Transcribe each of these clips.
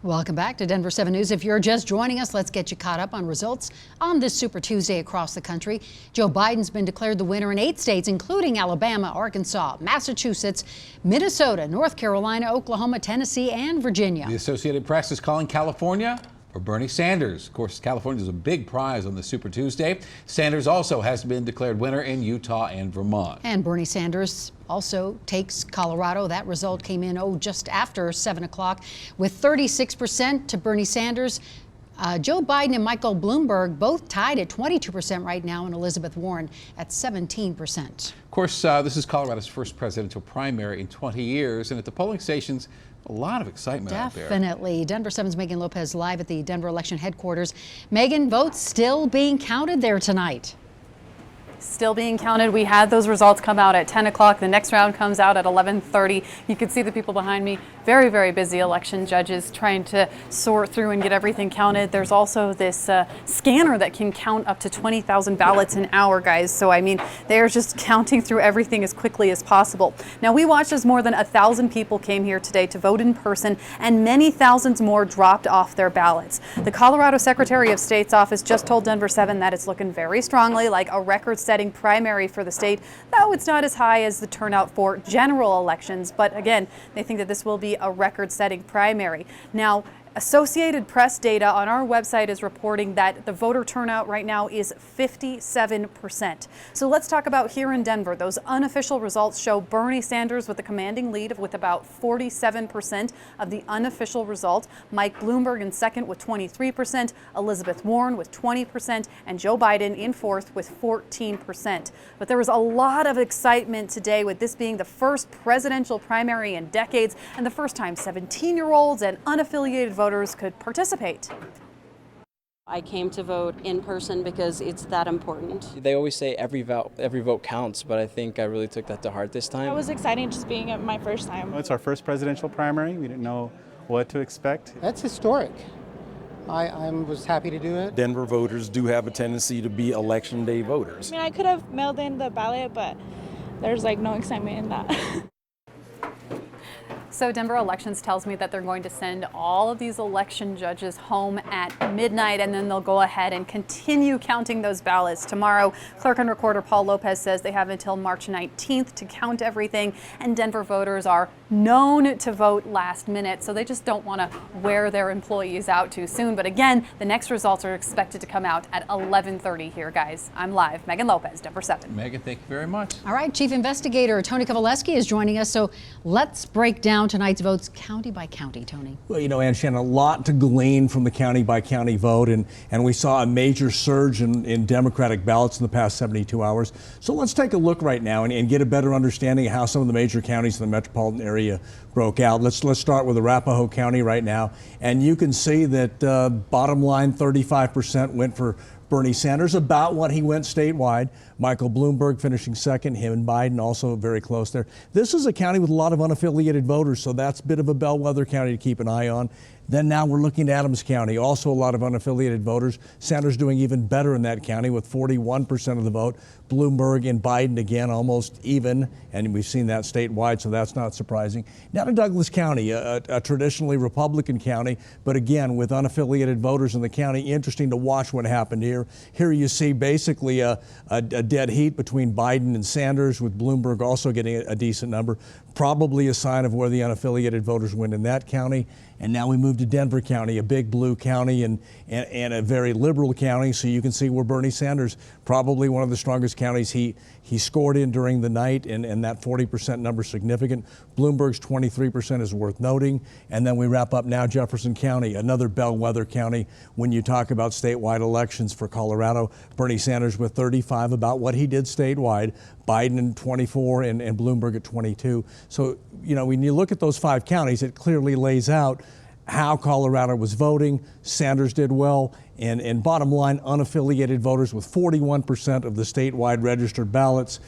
Welcome back to Denver 7 News. If you're just joining us, let's get you caught up on results on this Super Tuesday across the country. Joe Biden's been declared the winner in 8 states, including Alabama, Arkansas, Massachusetts, Minnesota, North Carolina, Oklahoma, Tennessee, and Virginia. The Associated Press is calling California for Bernie Sanders. Of course, California is a big prize on the Super Tuesday. Sanders also has been declared winner in Utah and Vermont. And Bernie Sanders also takes Colorado. That result came in, just after 7 o'clock with 36% to Bernie Sanders. Joe Biden and Michael Bloomberg both tied at 22% right now, and Elizabeth Warren at 17%. Of course, this is Colorado's first presidential primary in 20 years, and at the polling stations, a lot of excitement out there. Definitely. Denver 7's Megan Lopez live at the Denver election headquarters. Megan, votes still being counted there tonight. Still being counted. We had those results come out at 10 o'clock. The next round comes out at 11:30. You can see the people behind me. Very, very busy election judges trying to sort through and get everything counted. There's also this scanner that can count up to 20,000 ballots an hour, guys. So, I mean, they're just counting through everything as quickly as possible. Now, we watched as more than 1,000 people came here today to vote in person, and many thousands more dropped off their ballots. The Colorado Secretary of State's office just told Denver 7 that it's looking very strongly like a record-setting primary for the state, though it's not as high as the turnout for general elections. But again, they think that this will be a record-setting primary. Now, Associated Press data on our website is reporting that the voter turnout right now is 57%. So let's talk about here in Denver. Those unofficial results show Bernie Sanders with a commanding lead with about 47% of the unofficial result. Mike Bloomberg in second with 23%, Elizabeth Warren with 20%, and Joe Biden in fourth with 14%. But there was a lot of excitement today with this being the first presidential primary in decades and the first time 17-year-olds and unaffiliated voters could participate. I came to vote in person because it's that important. They always say every vote counts, but I think I really took that to heart this time. It was exciting just being at my first time. It's our first presidential primary. We didn't know what to expect. That's historic. I was happy to do it. Denver voters do have a tendency to be election day voters. I mean, I could have mailed in the ballot, but there's like no excitement in that. So Denver Elections tells me that they're going to send all of these election judges home at midnight, and then they'll go ahead and continue counting those ballots tomorrow. Clerk and Recorder Paul Lopez says they have until March 19th to count everything, and Denver voters are known to vote last minute, so they just don't want to wear their employees out too soon. But again, the next results are expected to come out at 11:30 here, guys. I'm live. Megan Lopez, Denver 7. Megan, thank you very much. All right, Chief Investigator Tony Kovaleski is joining us, so let's break down tonight's votes county by county. Tony. Well, you know, Ann Shannon, a lot to glean from the county by county vote, and we saw a major surge in Democratic ballots in the past 72 hours. So let's take a look right now and get a better understanding of how some of the major counties in the metropolitan area broke out. Let's start with Arapahoe County right now, and you can see that bottom line 35% went for Bernie Sanders, about what he went statewide. Michael Bloomberg finishing second, him and Biden also very close there. This is a county with a lot of unaffiliated voters, so that's a bit of a bellwether county to keep an eye on. Then now we're looking at Adams County, also a lot of unaffiliated voters. Sanders doing even better in that county with 41% of the vote. Bloomberg and Biden again almost even, and we've seen that statewide, so that's not surprising. Now to Douglas County, a traditionally Republican county, but again with unaffiliated voters in the county. Interesting to watch what happened here. Here you see basically a dead heat between Biden and Sanders, with Bloomberg also getting a decent number. Probably a sign of where the unaffiliated voters went in that county. And now we move to Denver County, a big blue county and a very liberal county. So you can see where Bernie Sanders, probably one of the strongest counties he scored in during the night, and that 40% number significant. Bloomberg's 23% is worth noting. And then we wrap up now Jefferson County, another bellwether county when you talk about statewide elections for Colorado. Bernie Sanders with 35, about what he did statewide. Biden at 24 and Bloomberg at 22. So, you know, when you look at those 5 counties, it clearly lays out how Colorado was voting. Sanders did well, and bottom line, unaffiliated voters with 41% of the statewide registered ballots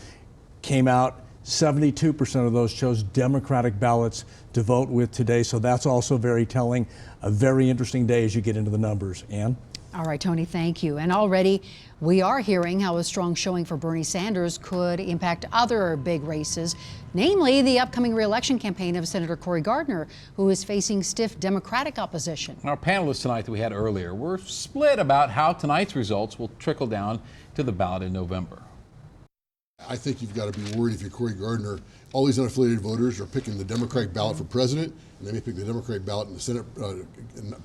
came out. 72% of those chose Democratic ballots to vote with today, so that's also very telling. A very interesting day as you get into the numbers. Ann? All right, Tony, thank you. And already we are hearing how a strong showing for Bernie Sanders could impact other big races, namely the upcoming re-election campaign of Senator Cory Gardner, who is facing stiff Democratic opposition. Our panelists tonight that we had earlier were split about how tonight's results will trickle down to the ballot in November. I think you've got to be worried if you're Cory Gardner. All these unaffiliated voters are picking the Democratic ballot for president, and they may pick the Democratic ballot in the Senate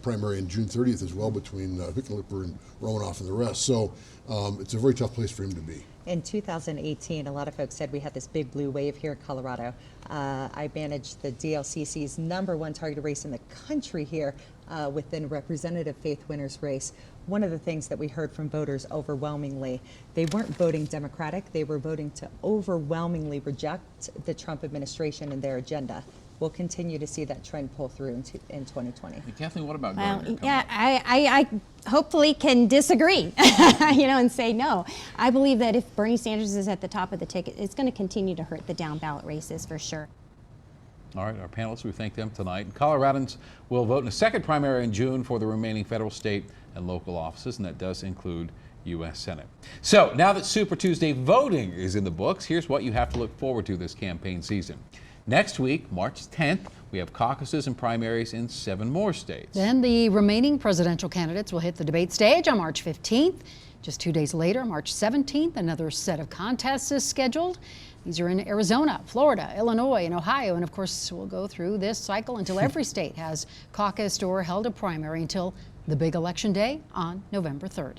primary on June 30th as well, between Hickenlooper and Romanoff and the rest. So it's a very tough place for him to be. In 2018, a lot of folks said we had this big blue wave here in Colorado. I managed the DLCC's #1 targeted race in the country here within Representative Faith Winter's race. One of the things that we heard from voters overwhelmingly, they weren't voting Democratic, they were voting to overwhelmingly reject the Trump administration and their agenda. We'll continue to see that trend pull through in 2020. Hey, Kathleen, what about Gardner? Yeah, I hopefully can disagree, and say no. I believe that if Bernie Sanders is at the top of the ticket, it's going to continue to hurt the down ballot races for sure. All right, our panelists, we thank them tonight. And Coloradans will vote in a second primary in June for the remaining federal, state, and local offices, and that does include U.S. Senate. So now that Super Tuesday voting is in the books, here's what you have to look forward to this campaign season. Next week, March 10th, we have caucuses and primaries in 7 more states. Then the remaining presidential candidates will hit the debate stage on March 15th. Just 2 days later, March 17th, another set of contests is scheduled. These are in Arizona, Florida, Illinois, and Ohio. And of course, we'll go through this cycle until every state has caucused or held a primary until the big election day on November 3rd.